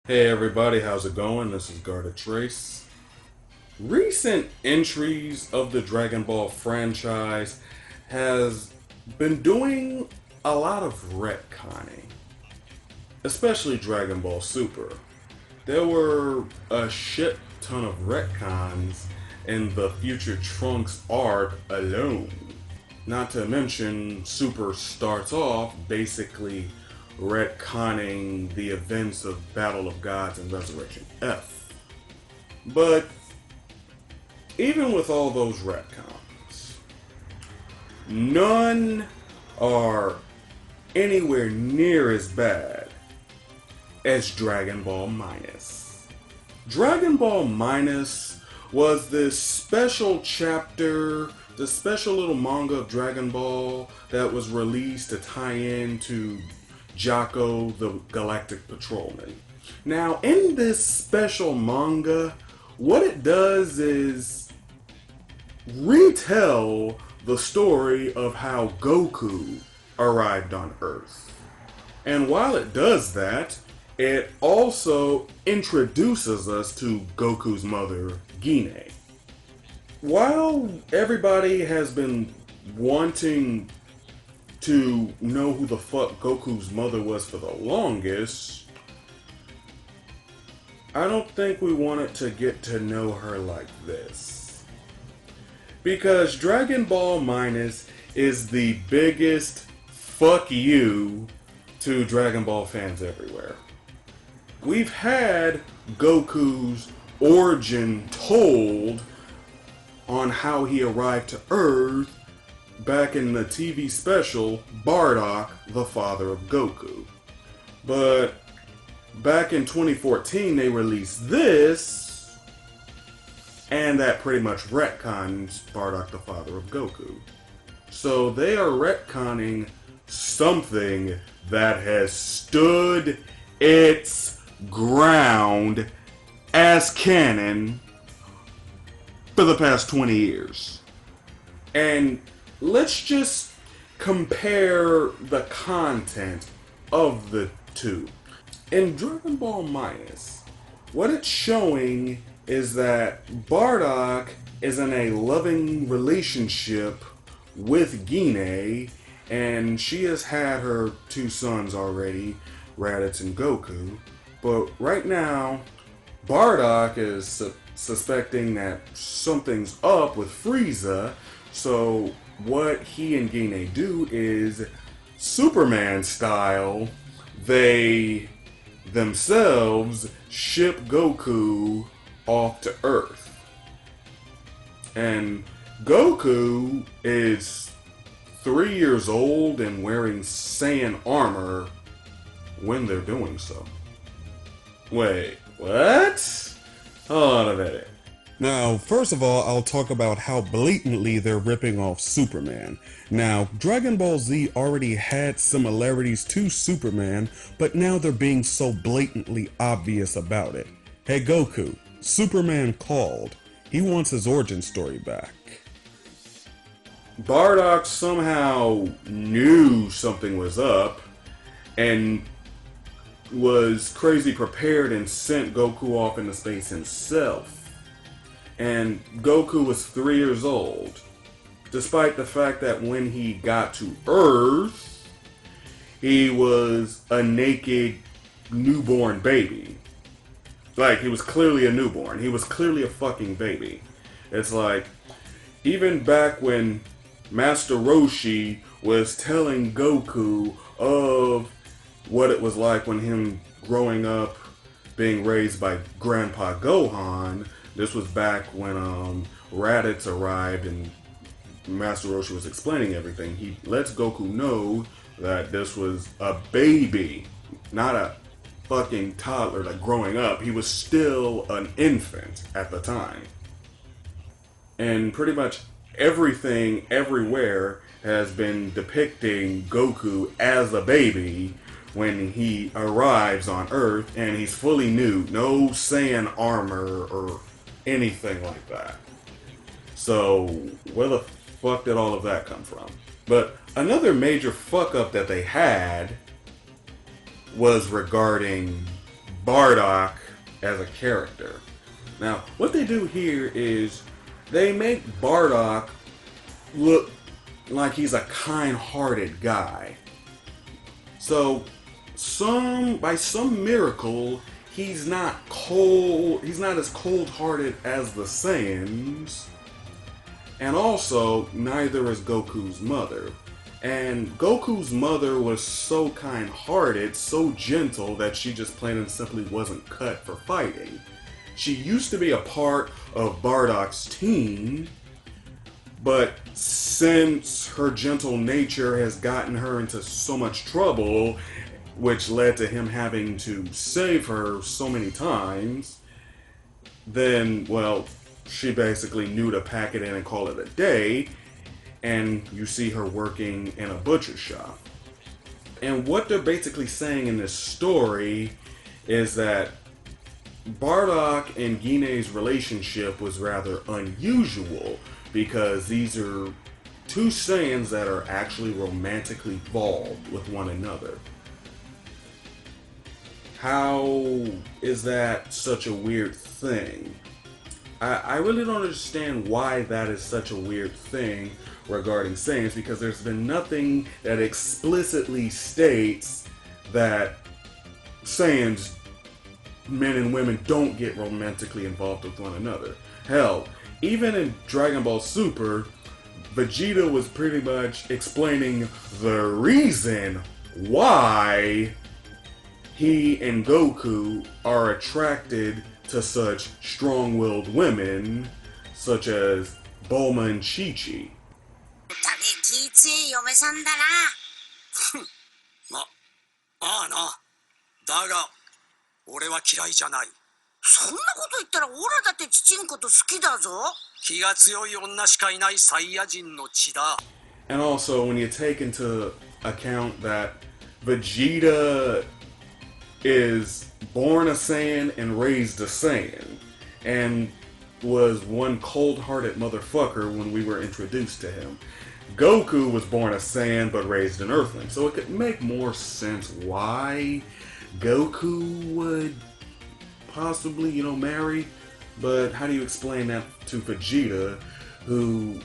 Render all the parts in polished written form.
Hey everybody, how's it going? This is Gardetrace. Recent entries of the Dragon Ball franchise has been doing a lot of retconning, especially Dragon Ball Super. There were a shit ton of retcons in the Future Trunks arc alone. Not to mention, Super starts off basically retconning the events of Battle of Gods and Resurrection F. But even with all those retcons, none are anywhere near as bad as Dragon Ball Minus. Dragon Ball Minus was this special chapter, the special little manga of Dragon Ball that was released to tie into Jocko the Galactic Patrolman. Now, in this special manga, what it does is retell the story of how Goku arrived on Earth. And while it does that, it also introduces us to Goku's mother, Gine. While everybody has been wanting to know who the fuck Goku's mother was for the longest, I don't think we wanted to get to know her like this. Because Dragon Ball Minus is the biggest fuck you to Dragon Ball fans everywhere. We've had Goku's origin told on how he arrived to Earth back in the TV special Bardock, the Father of Goku. But back in 2014 they released this, and that pretty much retcons Bardock, the Father of Goku. So they are retconning something that has stood its ground as canon for the past 20 years. And let's just compare the content of the two. In Dragon Ball Minus, what it's showing is that Bardock is in a loving relationship with Gine, and she has had her two sons already, Raditz and Goku. But right now, Bardock is suspecting that something's up with Frieza, so what he and Gine do is, Superman style, they themselves ship Goku off to Earth. And Goku is 3 years old and wearing Saiyan armor when they're doing so. Wait, what? Hold on a minute. Now, first of all, I'll talk about how blatantly they're ripping off Superman. Now, Dragon Ball Z already had similarities to Superman, but now they're being so blatantly obvious about it. Hey Goku, Superman called. He wants his origin story back. Bardock somehow knew something was up and was crazy prepared and sent Goku off into space himself. And Goku was 3 years old, despite the fact that when he got to Earth, he was a naked newborn baby. Like, he was clearly a newborn. He was clearly a fucking baby. It's like, even back when Master Roshi was telling Goku of what it was like when him growing up being raised by Grandpa Gohan. This was back when Raditz arrived and Master Roshi was explaining everything. He lets Goku know that this was a baby, not a fucking toddler like growing up. He was still an infant at the time. And pretty much everything everywhere has been depicting Goku as a baby when he arrives on Earth, and he's fully nude, no Saiyan armor or anything like that. So where the fuck did all of that come from? But another major fuck up that they had was regarding Bardock as a character. Now, what they do here is they make Bardock look like he's a kind-hearted guy. So, by some miracle, he's not as cold-hearted as the Saiyans. And also, neither is Goku's mother. And Goku's mother was so kind-hearted, so gentle, that she just plain and simply wasn't cut for fighting. She used to be a part of Bardock's team, but since her gentle nature has gotten her into so much trouble, which led to him having to save her so many times, then, well, she basically knew to pack it in and call it a day, and you see her working in a butcher shop. And what they're basically saying in this story is that Bardock and Gine's relationship was rather unusual, because these are two Saiyans that are actually romantically involved with one another. How is that such a weird thing? I really don't understand why that is such a weird thing regarding Saiyans, because there's been nothing that explicitly states that Saiyans, men and women, don't get romantically involved with one another. Hell, even in Dragon Ball Super, Vegeta was pretty much explaining the reason why he and Goku are attracted to such strong-willed women, such as Bulma and Chi-Chi. 気強い嫁さんだな。ああな。だが、俺は嫌いじゃない。そんなこと言ったら、オラだって父んこと好きだぞ。気が強い女しかいないサイヤ人の血だ。And also, when you take into account that Vegeta is born a Saiyan and raised a Saiyan, and was one cold-hearted motherfucker when we were introduced to him. Goku was born a Saiyan but raised an Earthling, so it could make more sense why Goku would possibly, marry. But how do you explain that to Vegeta, who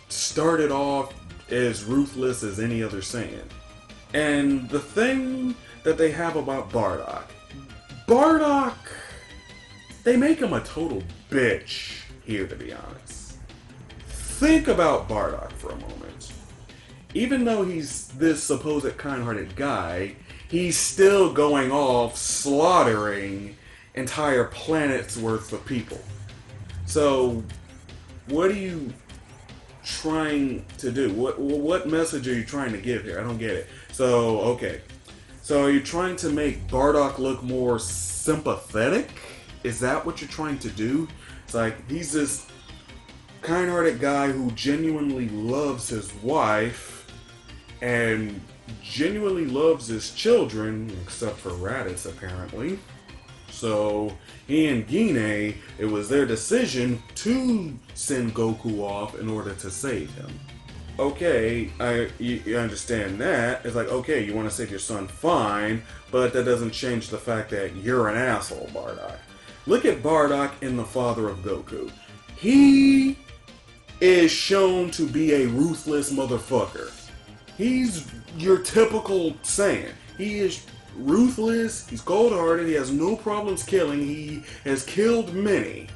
started off as ruthless as any other Saiyan? And the thing that they have about Bardock, they make him a total bitch here, to be honest. Think about Bardock for a moment. Even though he's this supposed kind-hearted guy, he's still going off slaughtering entire planets worth of people. So, what are you trying to do? What message are you trying to give here? I don't get it. So, okay. So, are you trying to make Bardock look more sympathetic? Is that what you're trying to do? It's like, he's this kind-hearted guy who genuinely loves his wife and genuinely loves his children, except for Raditz, apparently. So, he and Gine, it was their decision to send Goku off in order to save him. Okay, you understand that. It's like, okay, you want to save your son, fine, but that doesn't change the fact that you're an asshole, Bardock. Look at Bardock in the Father of Goku. He is shown to be a ruthless motherfucker. He's your typical Saiyan. He is ruthless, he's cold-hearted, he has no problems killing, he has killed many.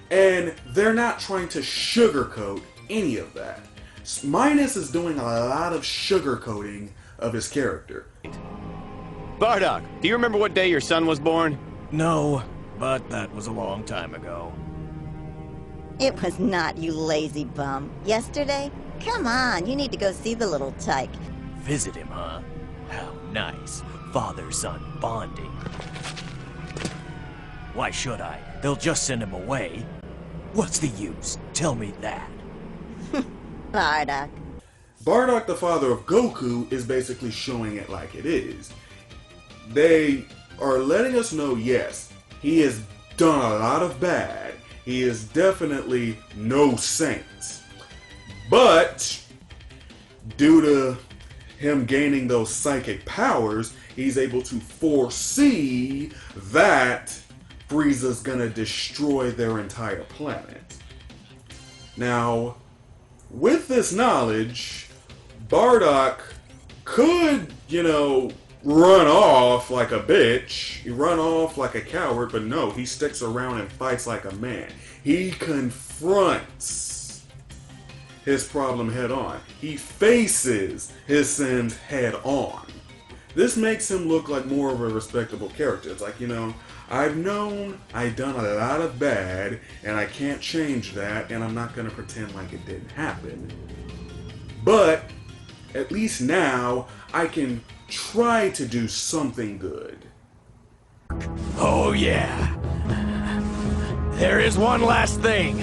And they're not trying to sugarcoat any of that. Minus is doing a lot of sugarcoating of his character. Bardock, do you remember what day your son was born? No, but that was a long time ago. It was not, you lazy bum. Yesterday? Come on, you need to go see the little tyke. Visit him, huh? How nice. Father-son bonding. Why should I? They'll just send him away. What's the use? Tell me that. Bardock. Bardock, the Father of Goku, is basically showing it like it is. They are letting us know, yes, he has done a lot of bad. He is definitely no saint. But, due to him gaining those psychic powers, he's able to foresee that Frieza's gonna destroy their entire planet. Now, with this knowledge, Bardock could, run off like a bitch, run off like a coward, but no, he sticks around and fights like a man. He confronts his problem head on. He faces his sins head on. This makes him look like more of a respectable character. It's like, I've done a lot of bad, and I can't change that, and I'm not going to pretend like it didn't happen. But, at least now, I can try to do something good. Oh yeah. There is one last thing.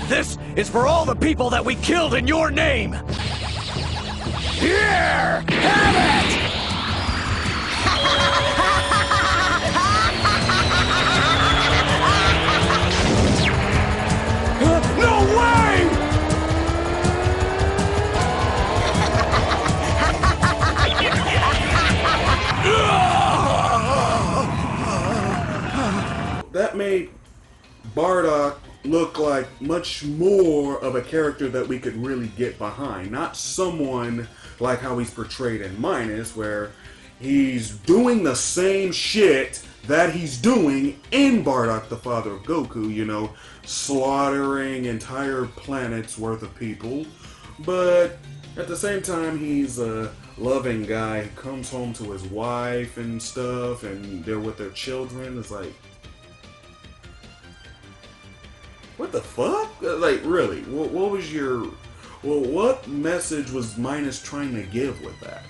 This is for all the people that we killed in your name. Here, have it! No way! That made Bardock look like much more of a character that we could really get behind. Not someone like how he's portrayed in Minus, where he's doing the same shit that he's doing in Bardock, the Father of Goku, slaughtering entire planets worth of people. But at the same time, he's a loving guy who comes home to his wife and stuff, and they're with their children. It's like, what the fuck? Like, really? What was your... what message was Minus trying to give with that?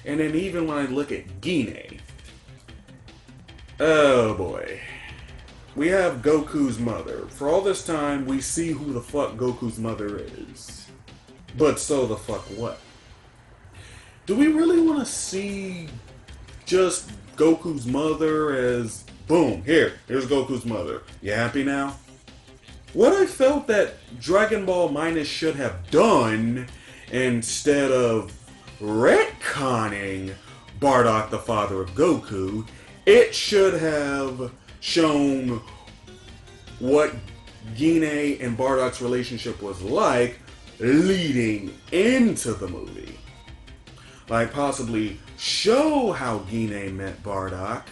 And then even when I look at Gine... oh boy. We have Goku's mother. For all this time, we see who the fuck Goku's mother is. But so the fuck what? Do we really want to see just Goku's mother as... boom, here's Goku's mother. You happy now? What I felt that Dragon Ball Minus should have done, instead of retconning Bardock, the Father of Goku, it should have shown what Gine and Bardock's relationship was like leading into the movie. Like, possibly show how Gine met Bardock,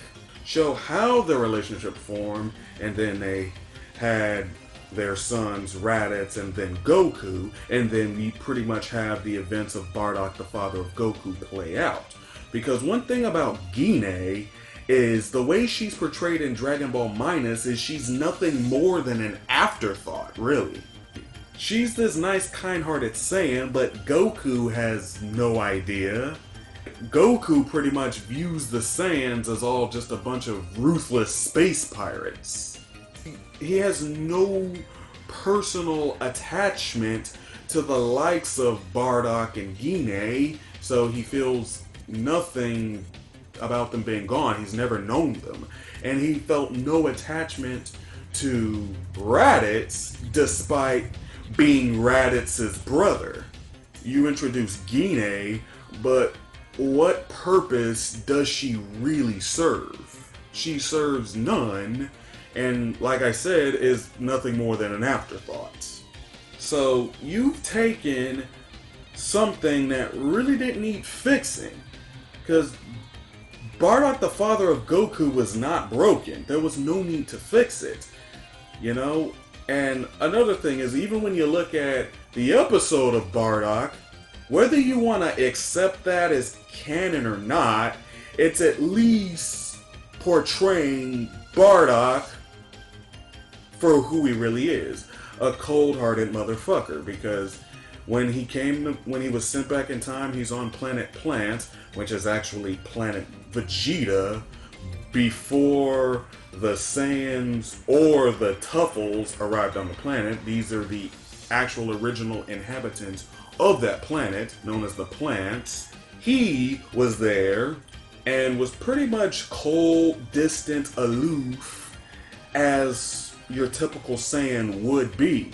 show how the relationship formed, and then they had their sons, Raditz, and then Goku, and then we pretty much have the events of Bardock, the Father of Goku, play out. Because one thing about Gine is the way she's portrayed in Dragon Ball Minus is she's nothing more than an afterthought, really. She's this nice, kind-hearted Saiyan, but Goku has no idea. Goku pretty much views the Saiyans as all just a bunch of ruthless space pirates. He has no personal attachment to the likes of Bardock and Gine, so he feels nothing about them being gone. He's never known them. And he felt no attachment to Raditz, despite being Raditz's brother. You introduce Gine, but what purpose does she really serve? She serves none, and like I said, is nothing more than an afterthought. So you've taken something that really didn't need fixing, because Bardock, the Father of Goku, was not broken. There was no need to fix it, And another thing is, even when you look at the episode of Bardock, whether you want to accept that as canon or not, it's at least portraying Bardock for who he really is, a cold-hearted motherfucker. Because when he was sent back in time, he's on planet Plant, which is actually planet Vegeta, before the Saiyans or the Tuffles arrived on the planet. These are the actual original inhabitants of that planet, known as the Plants. He was there and was pretty much cold, distant, aloof, as your typical Saiyan would be.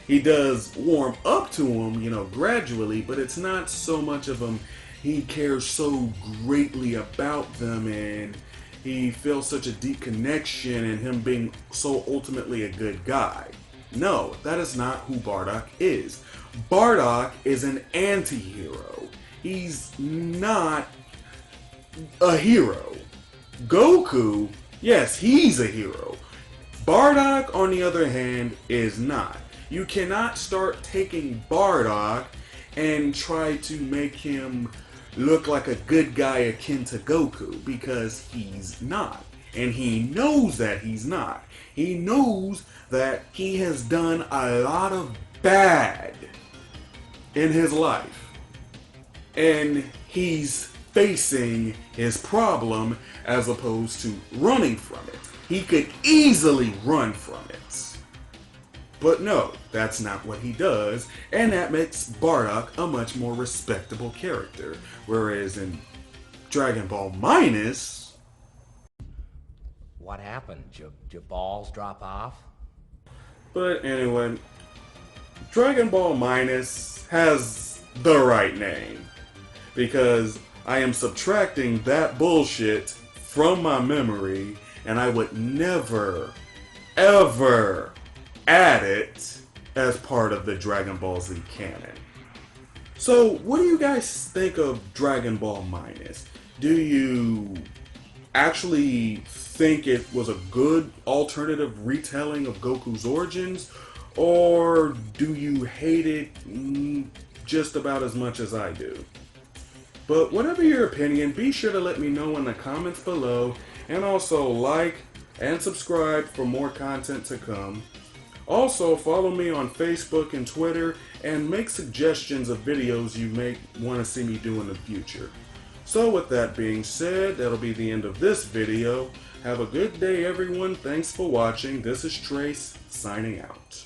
He does warm up to him, you know, gradually, but it's not so much of him. He cares so greatly about them, and he feels such a deep connection in him being so ultimately a good guy. No, that is not who Bardock is. Bardock is an anti-hero. He's not a hero. Goku, yes, he's a hero. Bardock, on the other hand, is not. You cannot start taking Bardock and try to make him look like a good guy akin to Goku, because he's not. And he knows that he's not. He knows that he has done a lot of bad in his life. And he's facing his problem as opposed to running from it. He could easily run from it. But no, that's not what he does, and that makes Bardock a much more respectable character. Whereas in Dragon Ball Minus... What happened? Your balls drop off? But anyway, Dragon Ball Minus has the right name. Because I am subtracting that bullshit from my memory, and I would never, ever add it as part of the Dragon Ball Z canon. So, what do you guys think of Dragon Ball Minus? Do you actually think it was a good alternative retelling of Goku's origins? Or do you hate it just about as much as I do? But whatever your opinion, be sure to let me know in the comments below, and also like and subscribe for more content to come. Also, follow me on Facebook and Twitter, and make suggestions of videos you may want to see me do in the future. So with that being said, that'll be the end of this video. Have a good day, everyone. Thanks for watching. This is Trace, signing out.